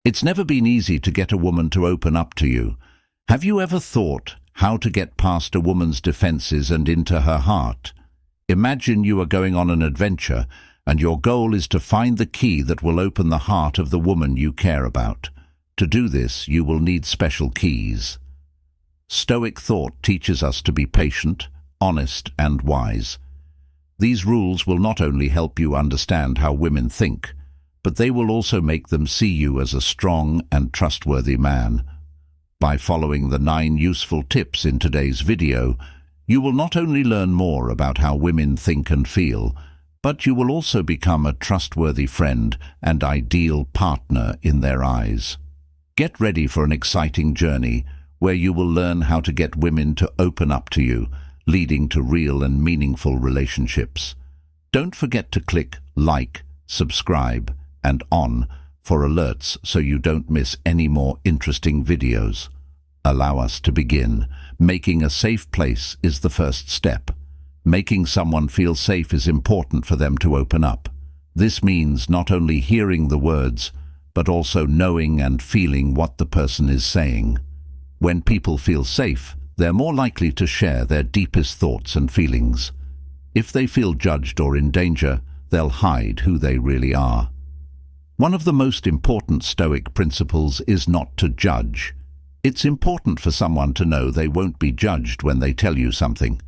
It's never been easy to get a woman to open up to you. Have you ever thought how to get past a woman's defenses and into her heart? Imagine you are going on an adventure, and your goal is to find the key that will open the heart of the woman you care about. To do this, you will need special keys. Stoic thought teaches us to be patient, honest, and wise. These rules will not only help you understand how women think, but they will also make them see you as a strong and trustworthy man. By following the 9 useful tips in today's video, you will not only learn more about how women think and feel, but you will also become a trustworthy friend and ideal partner in their eyes. Get ready for an exciting journey where you will learn how to get women to open up to you, leading to real and meaningful relationships. Don't forget to click like, subscribe, and on for alerts so you don't miss any more interesting videos. Allow us to begin. Making a safe place is the first step. Making someone feel safe is important for them to open up. This means not only hearing the words, but also knowing and feeling what the person is saying. When people feel safe, they're more likely to share their deepest thoughts and feelings. If they feel judged or in danger, they'll hide who they really are. One of the most important Stoic principles is not to judge. It's important for someone to know they won't be judged when they tell you something.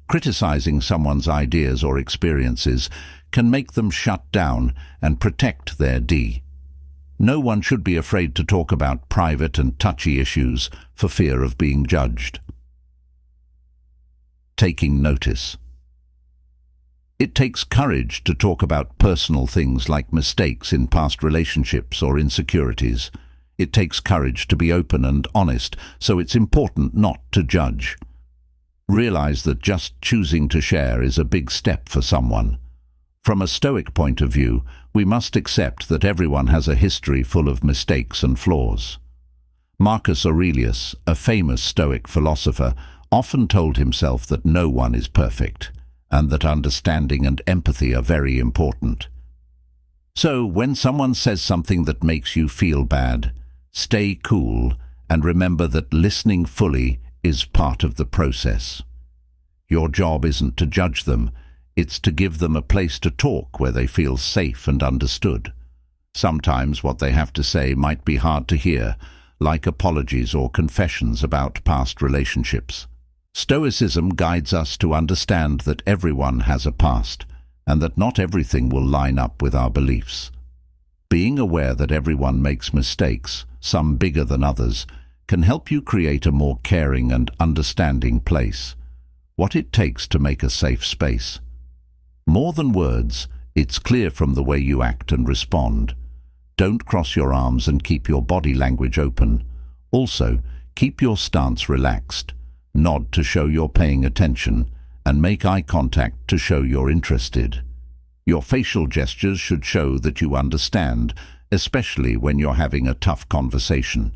Criticizing someone's ideas or experiences can make them shut down and protect their D. No one should be afraid to talk about private and touchy issues for fear of being judged. Taking notice. It takes courage to talk about personal things like mistakes in past relationships or insecurities. It takes courage to be open and honest, so it's important not to judge. Realize that just choosing to share is a big step for someone. From a Stoic point of view, we must accept that everyone has a history full of mistakes and flaws. Marcus Aurelius, a famous Stoic philosopher, often told himself that no one is perfect, and that understanding and empathy are very important. So, when someone says something that makes you feel bad, stay cool and remember that listening fully is part of the process. Your job isn't to judge them, it's to give them a place to talk where they feel safe and understood. Sometimes what they have to say might be hard to hear, like apologies or confessions about past relationships. Stoicism guides us to understand that everyone has a past, and that not everything will line up with our beliefs. Being aware that everyone makes mistakes, some bigger than others, can help you create a more caring and understanding place. What it takes to make a safe space. More than words, it's clear from the way you act and respond. Don't cross your arms and keep your body language open. Also, keep your stance relaxed. Nod to show you're paying attention, and make eye contact to show you're interested. Your facial gestures should show that you understand, especially when you're having a tough conversation.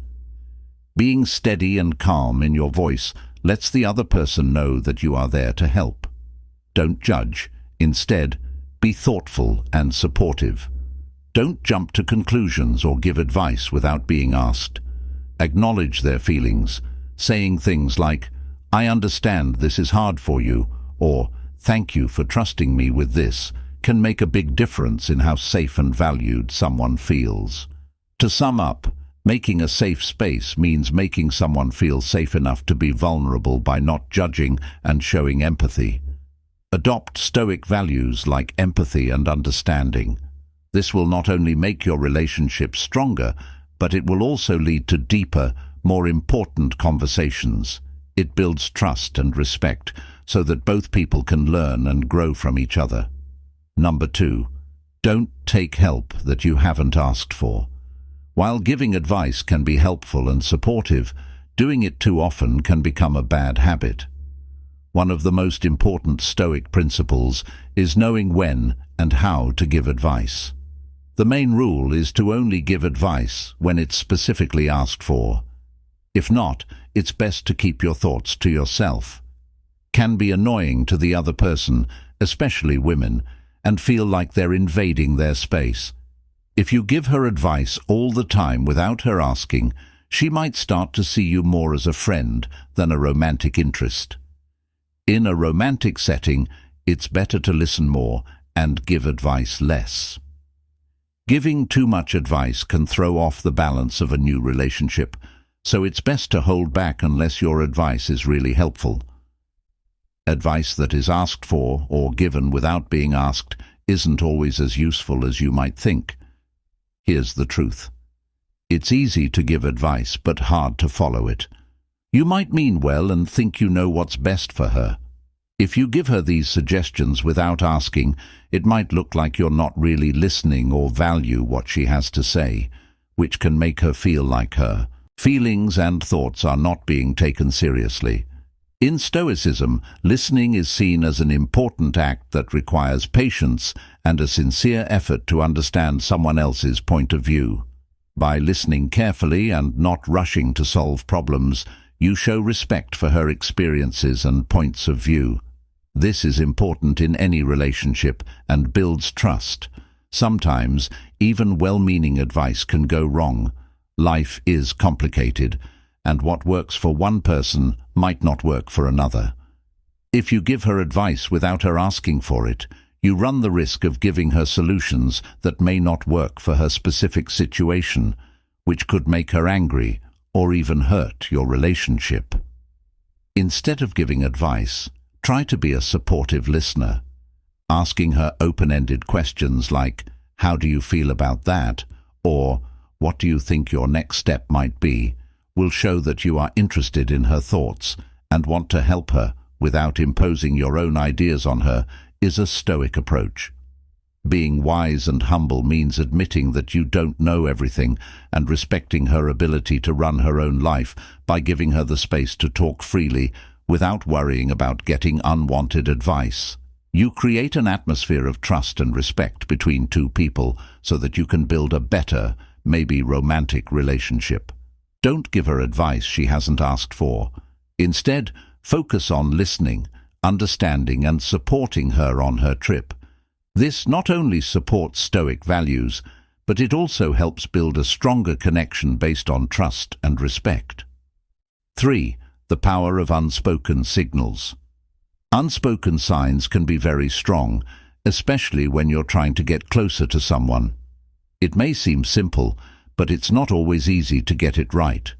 Being steady and calm in your voice lets the other person know that you are there to help. Don't judge. Instead, be thoughtful and supportive. Don't jump to conclusions or give advice without being asked. Acknowledge their feelings, saying things like, "I understand this is hard for you," or "Thank you for trusting me with this," can make a big difference in how safe and valued someone feels. To sum up, making a safe space means making someone feel safe enough to be vulnerable by not judging and showing empathy. Adopt Stoic values like empathy and understanding. This will not only make your relationship stronger, but it will also lead to deeper, more important conversations. It builds trust and respect so that both people can learn and grow from each other. Number 2, don't take help that you haven't asked for. While giving advice can be helpful and supportive, doing it too often can become a bad habit. One of the most important Stoic principles is knowing when and how to give advice. The main rule is to only give advice when it's specifically asked for. If not, it's best to keep your thoughts to yourself. Can be annoying to the other person, especially women, and feel like they're invading their space. If you give her advice all the time without her asking, she might start to see you more as a friend than a romantic interest. In a romantic setting, it's better to listen more and give advice less. Giving too much advice can throw off the balance of a new relationship, so it's best to hold back unless your advice is really helpful. Advice that is asked for or given without being asked isn't always as useful as you might think. Here's the truth. It's easy to give advice, but hard to follow it. You might mean well and think you know what's best for her. If you give her these suggestions without asking, it might look like you're not really listening or value what she has to say, which can make her feel like her feelings and thoughts are not being taken seriously. In Stoicism, listening is seen as an important act that requires patience and a sincere effort to understand someone else's point of view. By listening carefully and not rushing to solve problems, you show respect for her experiences and points of view. This is important in any relationship and builds trust. Sometimes, even well-meaning advice can go wrong. Life is complicated, and what works for one person might not work for another. If you give her advice without her asking for it, you run the risk of giving her solutions that may not work for her specific situation, which could make her angry or even hurt your relationship. Instead of giving advice, try to be a supportive listener. Asking her open-ended questions like, "How do you feel about that?" or "What do you think your next step might be?" will show that you are interested in her thoughts and want to help her without imposing your own ideas on her is a Stoic approach. Being wise and humble means admitting that you don't know everything and respecting her ability to run her own life by giving her the space to talk freely without worrying about getting unwanted advice. You create an atmosphere of trust and respect between two people so that you can build a better, maybe romantic relationship. Don't give her advice she hasn't asked for. Instead, focus on listening, understanding and supporting her on her trip. This not only supports Stoic values, but it also helps build a stronger connection based on trust and respect. 3. The power of unspoken signals. Unspoken signs can be very strong, especially when you're trying to get closer to someone. It may seem simple, but it's not always easy to get it right.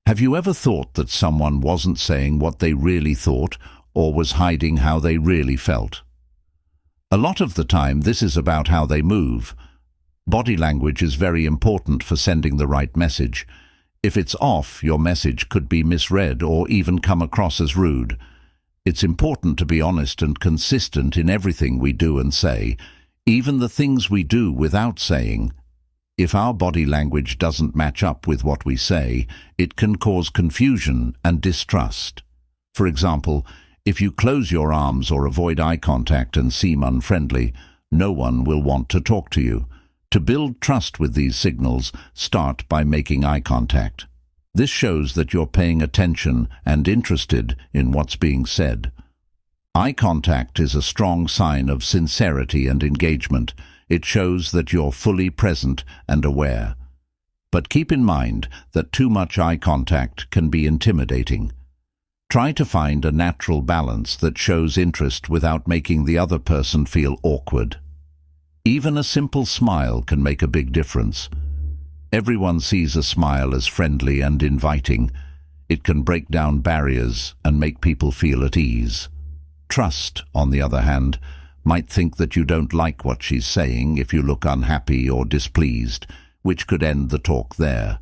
Have you ever thought that someone wasn't saying what they really thought or was hiding how they really felt? A lot of the time this is about how they move. Body language is very important for sending the right message. If it's off, your message could be misread or even come across as rude. It's important to be honest and consistent in everything we do and say, even the things we do without saying. If our body language doesn't match up with what we say, it can cause confusion and distrust. For example, if you close your arms or avoid eye contact and seem unfriendly, no one will want to talk to you. To build trust with these signals, start by making eye contact. This shows that you're paying attention and interested in what's being said. Eye contact is a strong sign of sincerity and engagement. It shows that you're fully present and aware. But keep in mind that too much eye contact can be intimidating. Try to find a natural balance that shows interest without making the other person feel awkward. Even a simple smile can make a big difference. Everyone sees a smile as friendly and inviting. It can break down barriers and make people feel at ease. Trust, on the other hand, might think that you don't like what she's saying if you look unhappy or displeased, which could end the talk there.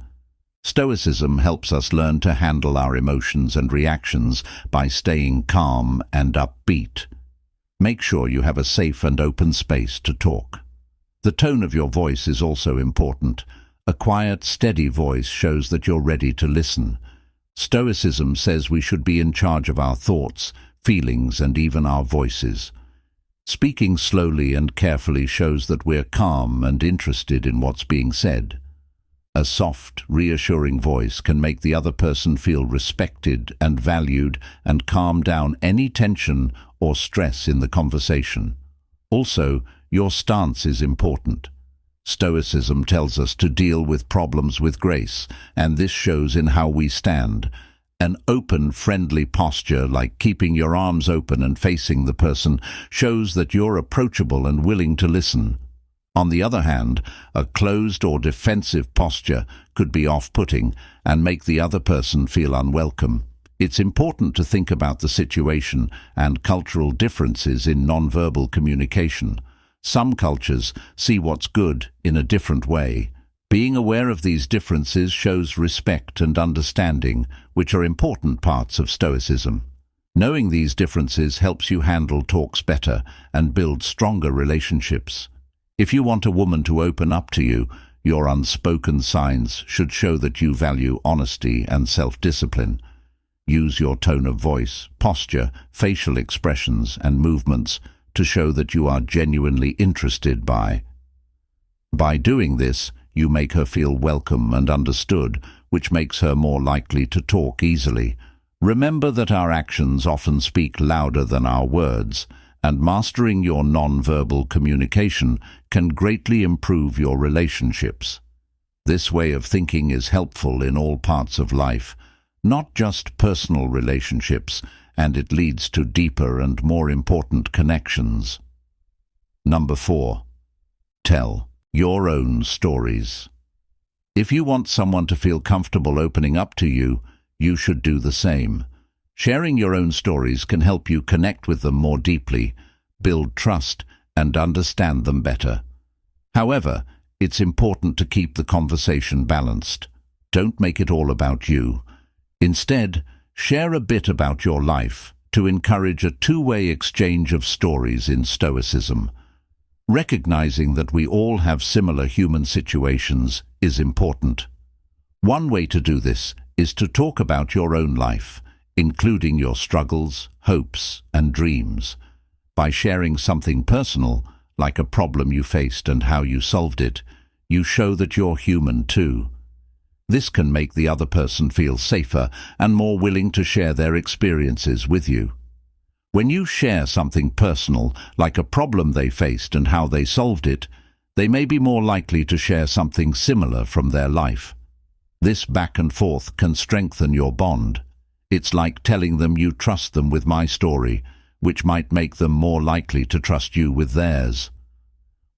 Stoicism helps us learn to handle our emotions and reactions by staying calm and upbeat. Make sure you have a safe and open space to talk. The tone of your voice is also important. A quiet, steady voice shows that you're ready to listen. Stoicism says we should be in charge of our thoughts, feelings, and even our voices. Speaking slowly and carefully shows that we're calm and interested in what's being said. A soft, reassuring voice can make the other person feel respected and valued and calm down any tension or stress in the conversation. Also, your stance is important. Stoicism tells us to deal with problems with grace, and this shows in how we stand. An open, friendly posture, like keeping your arms open and facing the person, shows that you're approachable and willing to listen. On the other hand, a closed or defensive posture could be off-putting and make the other person feel unwelcome. It's important to think about the situation and cultural differences in nonverbal communication. Some cultures see what's good in a different way. Being aware of these differences shows respect and understanding, which are important parts of Stoicism. Knowing these differences helps you handle talks better and build stronger relationships. If you want a woman to open up to you, your unspoken signs should show that you value honesty and self-discipline. Use your tone of voice, posture, facial expressions, and movements to show that you are genuinely interested by. By doing this, you make her feel welcome and understood, which makes her more likely to talk easily. Remember that our actions often speak louder than our words, and mastering your non-verbal communication can greatly improve your relationships. This way of thinking is helpful in all parts of life, not just personal relationships, and it leads to deeper and more important connections. Number 4. Tell your own stories. If you want someone to feel comfortable opening up to you, you should do the same. Sharing your own stories can help you connect with them more deeply, build trust, and understand them better. However, it's important to keep the conversation balanced. Don't make it all about you. Instead, share a bit about your life to encourage a two-way exchange of stories in Stoicism. Recognizing that we all have similar human situations is important. One way to do this is to talk about your own life, including your struggles, hopes, and dreams. By sharing something personal, like a problem you faced and how you solved it, you show that you're human too. This can make the other person feel safer and more willing to share their experiences with you. When you share something personal, like a problem they faced and how they solved it, they may be more likely to share something similar from their life. This back and forth can strengthen your bond. It's like telling them you trust them with my story, which might make them more likely to trust you with theirs.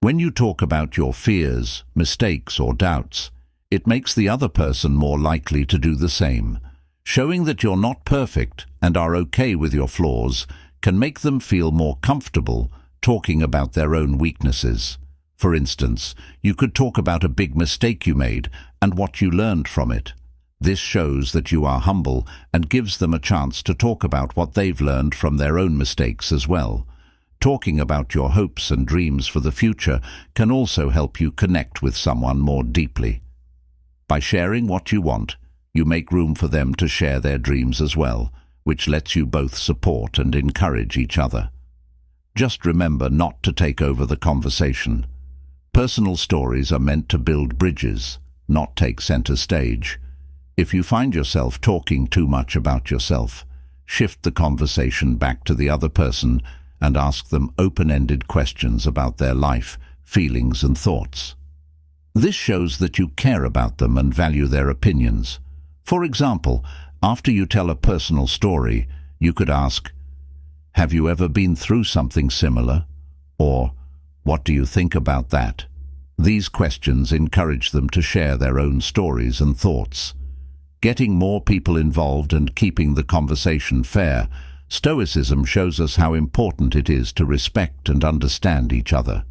When you talk about your fears, mistakes, or doubts, it makes the other person more likely to do the same. Showing that you're not perfect and are okay with your flaws can make them feel more comfortable talking about their own weaknesses. For instance, you could talk about a big mistake you made and what you learned from it. This shows that you are humble and gives them a chance to talk about what they've learned from their own mistakes as well. Talking about your hopes and dreams for the future can also help you connect with someone more deeply. By sharing what you want, you make room for them to share their dreams as well, which lets you both support and encourage each other. Just remember not to take over the conversation. Personal stories are meant to build bridges, not take center stage. If you find yourself talking too much about yourself, shift the conversation back to the other person and ask them open-ended questions about their life, feelings, and thoughts. This shows that you care about them and value their opinions. For example, after you tell a personal story, you could ask, "Have you ever been through something similar?" Or, "What do you think about that?" These questions encourage them to share their own stories and thoughts. Getting more people involved and keeping the conversation fair, Stoicism shows us how important it is to respect and understand each other.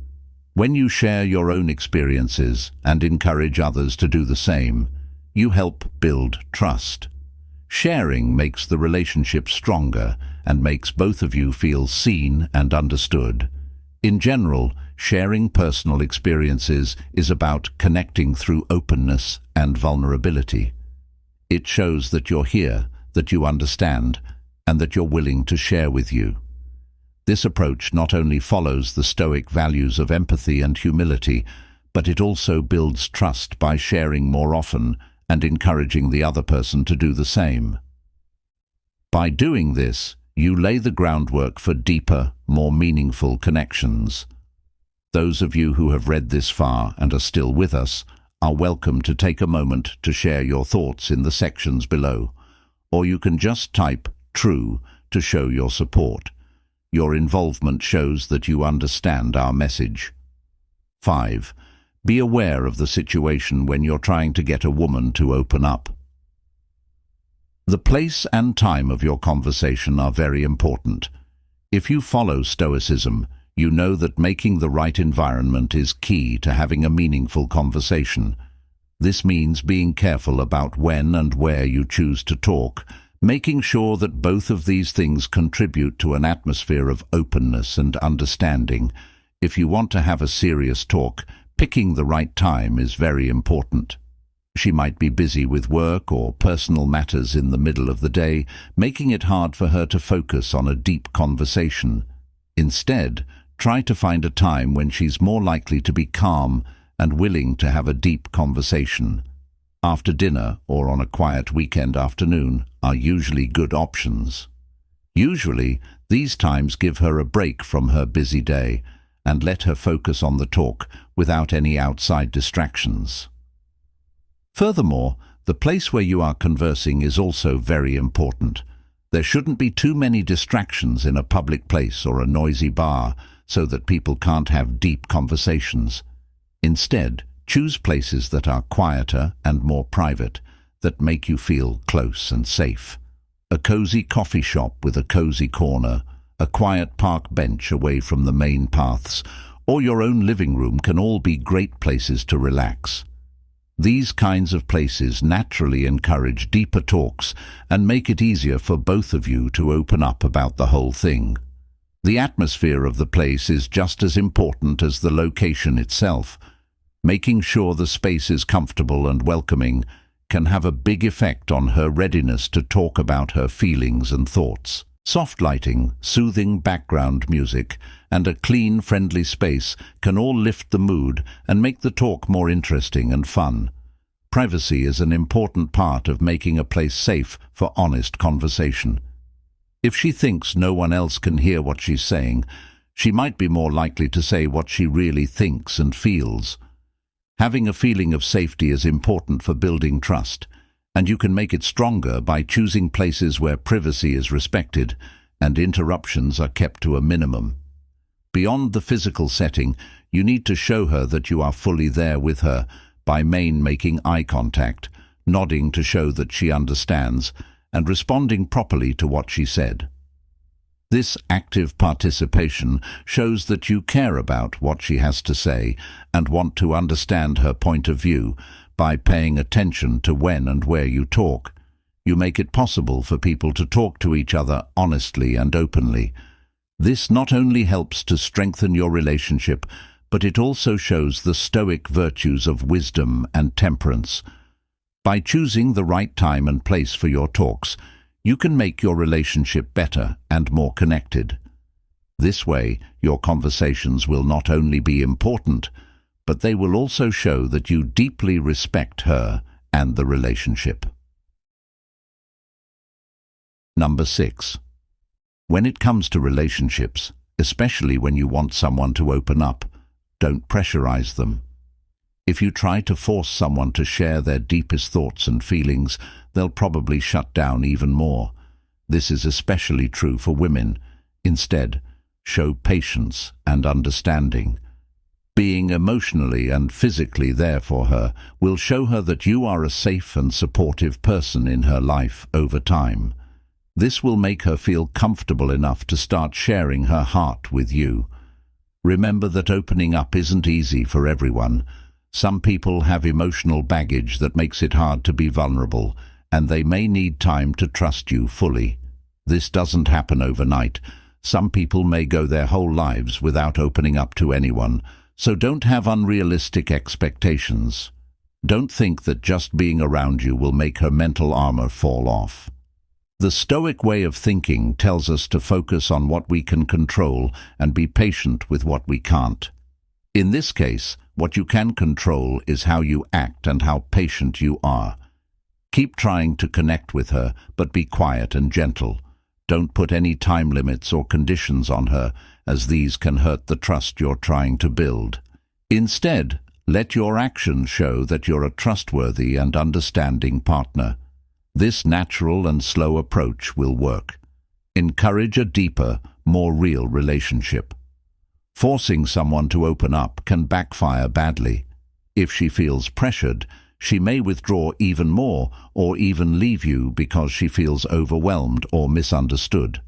When you share your own experiences and encourage others to do the same, you help build trust. Sharing makes the relationship stronger and makes both of you feel seen and understood. In general, sharing personal experiences is about connecting through openness and vulnerability. It shows that you're here, that you understand, and that you're willing to share with you. This approach not only follows the Stoic values of empathy and humility, but it also builds trust by sharing more often and encouraging the other person to do the same. By doing this, you lay the groundwork for deeper, more meaningful connections. Those of you who have read this far and are still with us are welcome to take a moment to share your thoughts in the sections below, or you can just type "true" to show your support. Your involvement shows that you understand our message. 5. Be aware of the situation when you're trying to get a woman to open up. The place and time of your conversation are very important. If you follow Stoicism, you know that making the right environment is key to having a meaningful conversation. This means being careful about when and where you choose to talk, making sure that both of these things contribute to an atmosphere of openness and understanding. If you want to have a serious talk, picking the right time is very important. She might be busy with work or personal matters in the middle of the day, making it hard for her to focus on a deep conversation. Instead, try to find a time when she's more likely to be calm and willing to have a deep conversation. After dinner or on a quiet weekend afternoon are usually good options. Usually, these times give her a break from her busy day and let her focus on the talk without any outside distractions. Furthermore, the place where you are conversing is also very important. There shouldn't be too many distractions in a public place or a noisy bar so that people can't have deep conversations. Instead, choose places that are quieter and more private, that make you feel close and safe. A cozy coffee shop with a cozy corner, a quiet park bench away from the main paths, or your own living room can all be great places to relax. These kinds of places naturally encourage deeper talks and make it easier for both of you to open up about the whole thing. The atmosphere of the place is just as important as the location itself. Making sure the space is comfortable and welcoming can have a big effect on her readiness to talk about her feelings and thoughts. Soft lighting, soothing background music, and a clean, friendly space can all lift the mood and make the talk more interesting and fun. Privacy is an important part of making a place safe for honest conversation. If she thinks no one else can hear what she's saying, she might be more likely to say what she really thinks and feels. Having a feeling of safety is important for building trust, and you can make it stronger by choosing places where privacy is respected and interruptions are kept to a minimum. Beyond the physical setting, you need to show her that you are fully there with her by making eye contact, nodding to show that she understands, and responding properly to what she said. This active participation shows that you care about what she has to say and want to understand her point of view. By paying attention to when and where you talk, you make it possible for people to talk to each other honestly and openly. This not only helps to strengthen your relationship, but it also shows the Stoic virtues of wisdom and temperance. By choosing the right time and place for your talks, you can make your relationship better and more connected. This way, your conversations will not only be important, but they will also show that you deeply respect her and the relationship. Number 6. When it comes to relationships, especially when you want someone to open up, don't pressurize them. If you try to force someone to share their deepest thoughts and feelings, they'll probably shut down even more. This is especially true for women. Instead, show patience and understanding. Being emotionally and physically there for her will show her that you are a safe and supportive person in her life over time. This will make her feel comfortable enough to start sharing her heart with you. Remember that opening up isn't easy for everyone. Some people have emotional baggage that makes it hard to be vulnerable, and they may need time to trust you fully. This doesn't happen overnight. Some people may go their whole lives without opening up to anyone, so don't have unrealistic expectations. Don't think that just being around you will make her mental armor fall off. The Stoic way of thinking tells us to focus on what we can control and be patient with what we can't. In this case, what you can control is how you act and how patient you are. Keep trying to connect with her, but be quiet and gentle. Don't put any time limits or conditions on her, as these can hurt the trust you're trying to build. Instead, let your actions show that you're a trustworthy and understanding partner. This natural and slow approach will work. Encourage a deeper, more real relationship. Forcing someone to open up can backfire badly. If she feels pressured, she may withdraw even more or even leave you because she feels overwhelmed or misunderstood.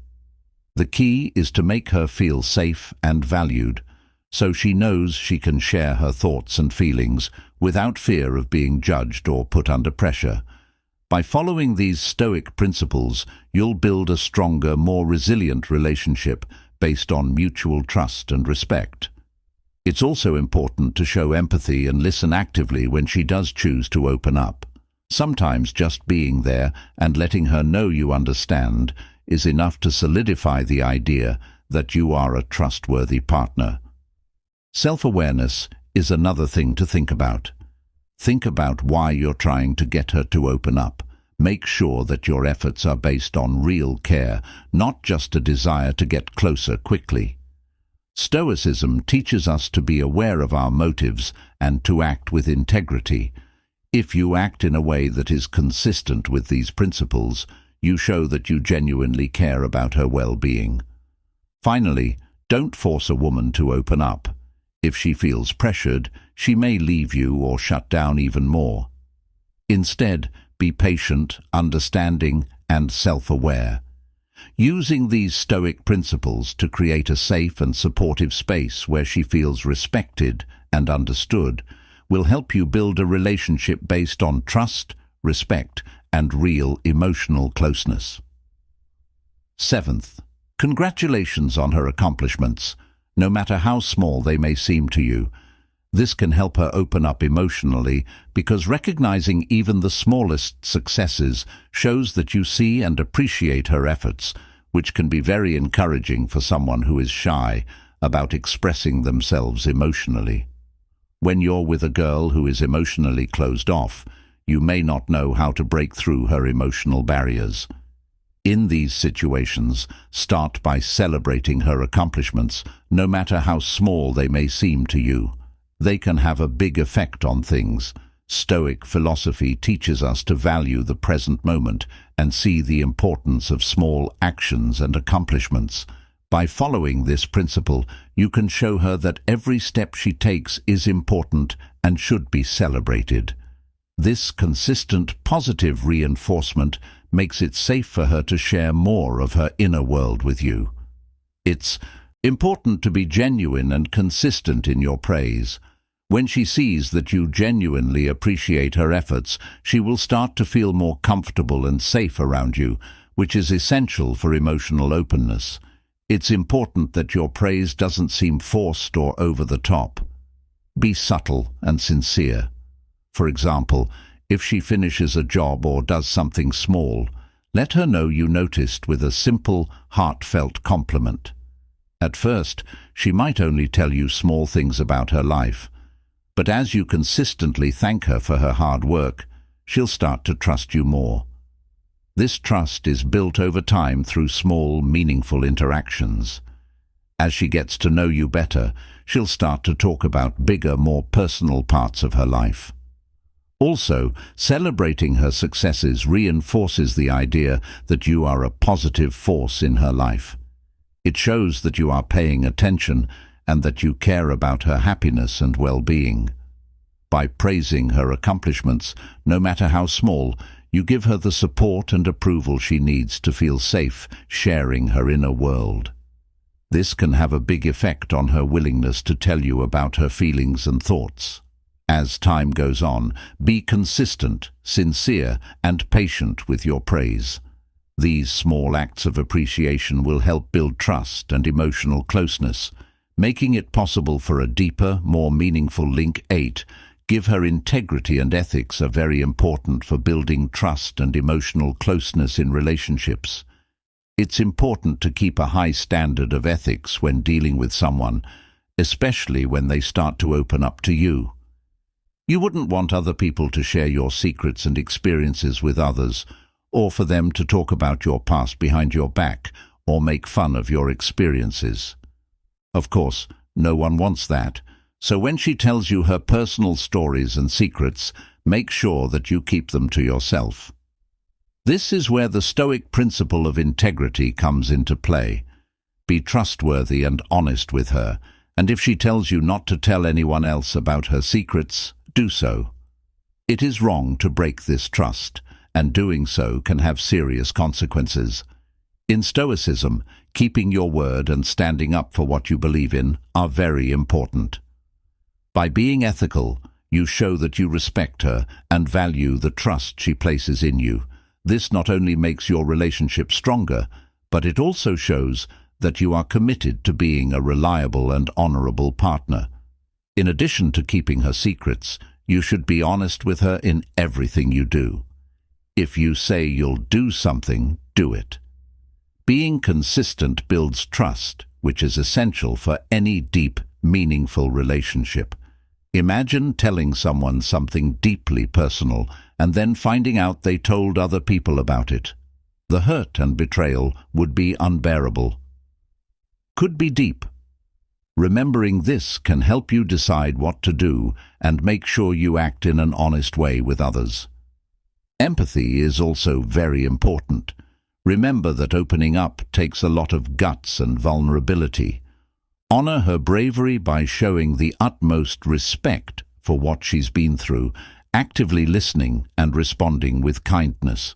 The key is to make her feel safe and valued, so she knows she can share her thoughts and feelings without fear of being judged or put under pressure. By following these Stoic principles, you'll build a stronger, more resilient relationship based on mutual trust and respect. It's also important to show empathy and listen actively when she does choose to open up. Sometimes just being there and letting her know you understand is enough to solidify the idea that you are a trustworthy partner. Self-awareness is another thing to think about. Think about why you're trying to get her to open up. Make sure that your efforts are based on real care, not just a desire to get closer quickly. Stoicism teaches us to be aware of our motives and to act with integrity. If you act in a way that is consistent with these principles, you show that you genuinely care about her well-being. Finally, don't force a woman to open up. If she feels pressured, she may leave you or shut down even more. Instead, be patient, understanding, and self-aware. Using these Stoic principles to create a safe and supportive space where she feels respected and understood will help you build a relationship based on trust, respect, and real emotional closeness. 7th, congratulations on her accomplishments, no matter how small they may seem to you. This can help her open up emotionally because recognizing even the smallest successes shows that you see and appreciate her efforts, which can be very encouraging for someone who is shy about expressing themselves emotionally. When you're with a girl who is emotionally closed off, you may not know how to break through her emotional barriers. In these situations, start by celebrating her accomplishments, no matter how small they may seem to you. They can have a big effect on things. Stoic philosophy teaches us to value the present moment and see the importance of small actions and accomplishments. By following this principle, you can show her that every step she takes is important and should be celebrated. This consistent, positive reinforcement makes it safe for her to share more of her inner world with you. It's important to be genuine and consistent in your praise. When she sees that you genuinely appreciate her efforts, she will start to feel more comfortable and safe around you, which is essential for emotional openness. It's important that your praise doesn't seem forced or over the top. Be subtle and sincere. For example, if she finishes a job or does something small, let her know you noticed with a simple, heartfelt compliment. At first, she might only tell you small things about her life, but as you consistently thank her for her hard work, she'll start to trust you more. This trust is built over time through small, meaningful interactions. As she gets to know you better, she'll start to talk about bigger, more personal parts of her life. Also, celebrating her successes reinforces the idea that you are a positive force in her life. It shows that you are paying attention and that you care about her happiness and well-being. By praising her accomplishments, no matter how small, you give her the support and approval she needs to feel safe sharing her inner world. This can have a big effect on her willingness to tell you about her feelings and thoughts. As time goes on, be consistent, sincere, and patient with your praise. These small acts of appreciation will help build trust and emotional closeness, making it possible for a deeper, more meaningful link. 8. Give her integrity and ethics are very important for building trust and emotional closeness in relationships. It's important to keep a high standard of ethics when dealing with someone, especially when they start to open up to you. You wouldn't want other people to share your secrets and experiences with others, or for them to talk about your past behind your back or make fun of your experiences. Of course, no one wants that. So when she tells you her personal stories and secrets, make sure that you keep them to yourself. This is where the Stoic principle of integrity comes into play. Be trustworthy and honest with her, and if she tells you not to tell anyone else about her secrets, do so. It is wrong to break this trust, and doing so can have serious consequences. In Stoicism, keeping your word and standing up for what you believe in are very important. By being ethical, you show that you respect her and value the trust she places in you. This not only makes your relationship stronger, but it also shows that you are committed to being a reliable and honorable partner. In addition to keeping her secrets, you should be honest with her in everything you do. If you say you'll do something, do it. Being consistent builds trust, which is essential for any deep, meaningful relationship. Imagine telling someone something deeply personal and then finding out they told other people about it. The hurt and betrayal would be unbearable. Could be deep. Remembering this can help you decide what to do and make sure you act in an honest way with others. Empathy is also very important. Remember that opening up takes a lot of guts and vulnerability. Honor her bravery by showing the utmost respect for what she's been through, actively listening and responding with kindness.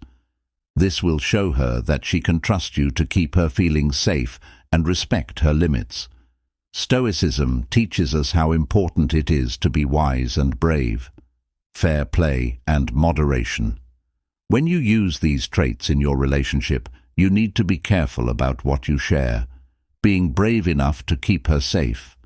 This will show her that she can trust you to keep her feelings safe and respect her limits. Stoicism teaches us how important it is to be wise and brave, fair play and moderation. When you use these traits in your relationship, you need to be careful about what you share. Being brave enough to keep her safe.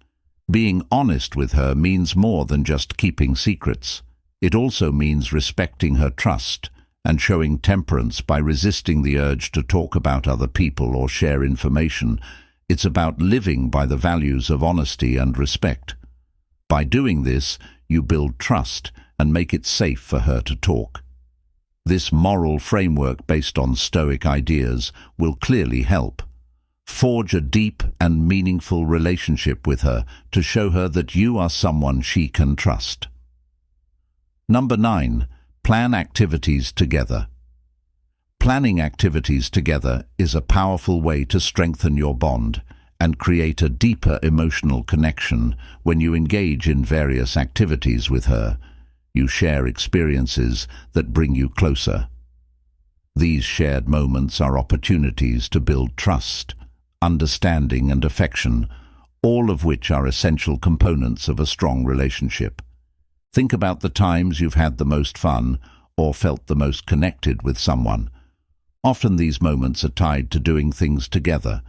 Being honest with her means more than just keeping secrets. It also means respecting her trust and showing temperance by resisting the urge to talk about other people or share information. It's about living by the values of honesty and respect. By doing this, you build trust and make it safe for her to talk. This moral framework based on Stoic ideas will clearly help. Forge a deep and meaningful relationship with her to show her that you are someone she can trust. Number 9. Plan activities together. Planning activities together is a powerful way to strengthen your bond and create a deeper emotional connection. When you engage in various activities with her, you share experiences that bring you closer. These shared moments are opportunities to build trust, understanding and affection, all of which are essential components of a strong relationship. Think about the times you've had the most fun or felt the most connected with someone. Often these moments are tied to doing things together,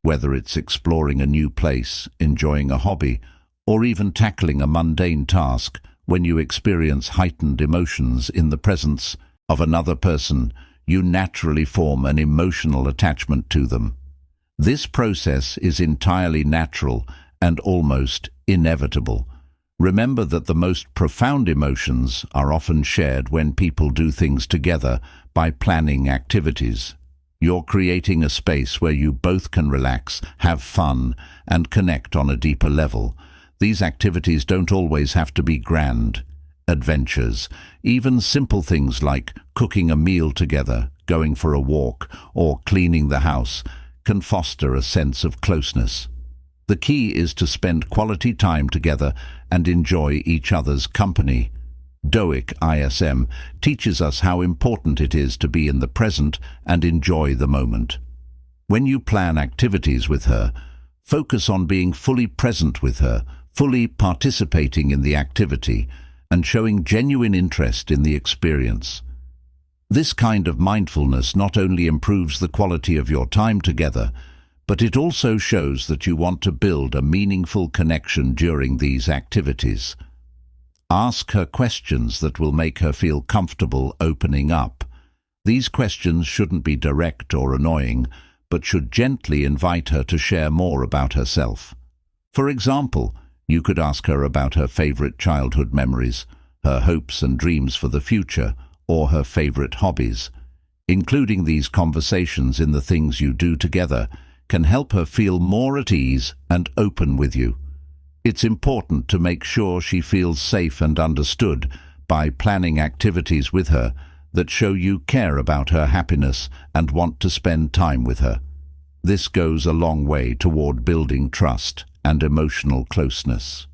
whether it's exploring a new place, enjoying a hobby, or even tackling a mundane task. When you experience heightened emotions in the presence of another person, you naturally form an emotional attachment to them. This process is entirely natural and almost inevitable. Remember that the most profound emotions are often shared when people do things together by planning activities. You're creating a space where you both can relax, have fun, and connect on a deeper level. These activities don't always have to be grand adventures. Even simple things like cooking a meal together, going for a walk, or cleaning the house can foster a sense of closeness. The key is to spend quality time together and enjoy each other's company. Stoic ISM teaches us how important it is to be in the present and enjoy the moment. When you plan activities with her, focus on being fully present with her, fully participating in the activity, and showing genuine interest in the experience. This kind of mindfulness not only improves the quality of your time together, but it also shows that you want to build a meaningful connection during these activities. Ask her questions that will make her feel comfortable opening up. These questions shouldn't be direct or annoying, but should gently invite her to share more about herself. For example, you could ask her about her favorite childhood memories, her hopes and dreams for the future, or her favorite hobbies. Including these conversations in the things you do together can help her feel more at ease and open with you. It's important to make sure she feels safe and understood by planning activities with her that show you care about her happiness and want to spend time with her. This goes a long way toward building trust and emotional closeness.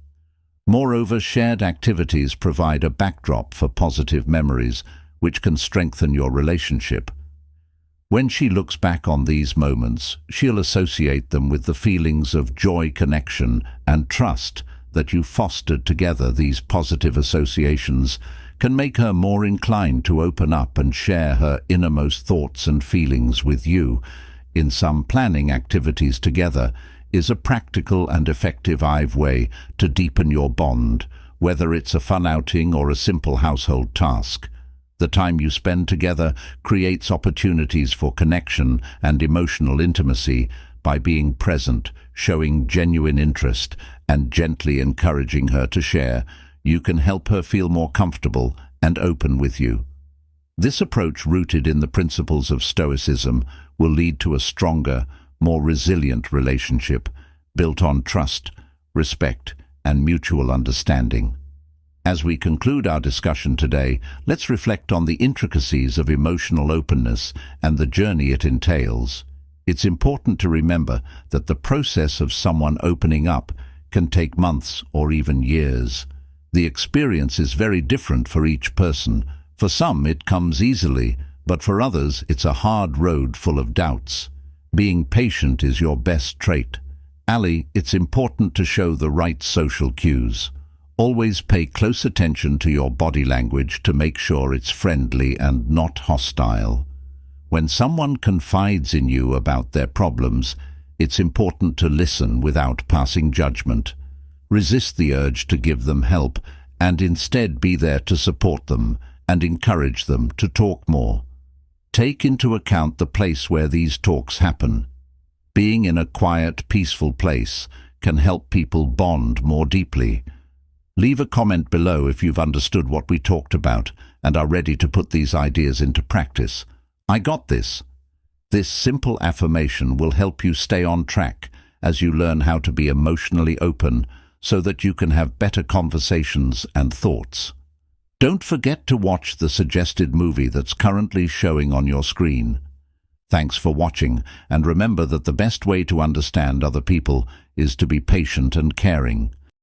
Moreover, shared activities provide a backdrop for positive memories, which can strengthen your relationship. When she looks back on these moments, she'll associate them with the feelings of joy, connection, and trust that you fostered together. These positive associations can make her more inclined to open up and share her innermost thoughts and feelings with you. In some, planning activities together is a practical and effective way to deepen your bond, whether it's a fun outing or a simple household task. The time you spend together creates opportunities for connection and emotional intimacy. By being present, showing genuine interest, and gently encouraging her to share, you can help her feel more comfortable and open with you. This approach, rooted in the principles of Stoicism, will lead to a stronger, more resilient relationship built on trust, respect, and mutual understanding. As we conclude our discussion today, let's reflect on the intricacies of emotional openness and the journey it entails. It's important to remember that the process of someone opening up can take months or even years. The experience is very different for each person. For some, it comes easily, but for others, it's a hard road full of doubts. Being patient is your best trait. Ali, it's important to show the right social cues. Always pay close attention to your body language to make sure it's friendly and not hostile. When someone confides in you about their problems, it's important to listen without passing judgment. Resist the urge to give them help and instead be there to support them and encourage them to talk more. Take into account the place where these talks happen. Being in a quiet, peaceful place can help people bond more deeply. Leave a comment below if you've understood what we talked about and are ready to put these ideas into practice. I got this. This simple affirmation will help you stay on track as you learn how to be emotionally open so that you can have better conversations and thoughts. Don't forget to watch the suggested movie that's currently showing on your screen. Thanks for watching, and remember that the best way to understand other people is to be patient and caring.